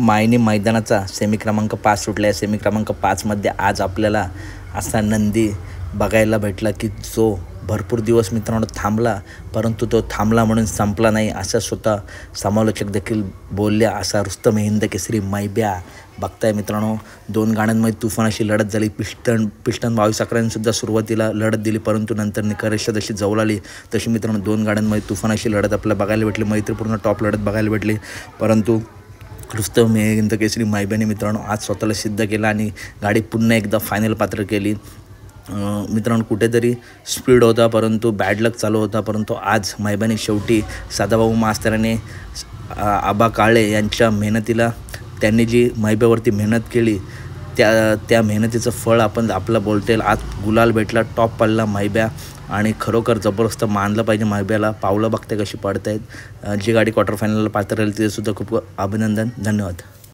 Mayani मैदानाचा semi क्रमांक 5 सुटला. Semi क्रमांक 5मध्ये आज आपल्याला असा नंदी बघायला भेटला की जो भरपूर दिवस मित्रांनो थांबला, परंतु तो थांबला म्हणून संपला नाही असं स्वतः समालोचक देखील बोलले. असा रुस्तम हिंद केसरी मैब्या बघताय मित्रांनो. 2 गाड्यांमध्ये तुफान अशी लढत झाली. पिस्टन 22-11 सुद्धा सुरुवातीला लढत दिली, परंतु नंतर निकरेषा जशी जवळ आली तशी मित्रांनो 2 गाड्यांमध्ये तुफान अशी लढत आपल्याला बघायला भेटली. मैत्रीपूर्ण टॉप लढत बघायला भेटली, परंतु रुस्तम हिंद केसरी मैब्याने मित्रांनो आज स्वतःला सिद्ध केलं आणि गाडी पुन्हा एकदा फायनल पात्र केली. मित्रांनो कुठेतरी स्पीड होता, परंतु बॅड लक चालू होता, परंतु आज मैब्याने शेवटी सदाभाऊ मास्तराने आबा काळे यांच्या मेहनतीला, त्यांनी जी मैब्यावरती मेहनत केली त्या मेहनतीचं फळ आपल्याला बोलता येईल. आज गुलाल भेटला, टॉप पडला मैब्या आणि खरोखर जबरदस्त मानलं पाहिजे मैब्याला. पावलं बघते कशी पडत आहेत. जी गाडी क्वार्टर फायनलला पात्र राहील तिथे सुद्धा खूप अभिनंदन. धन्यवाद.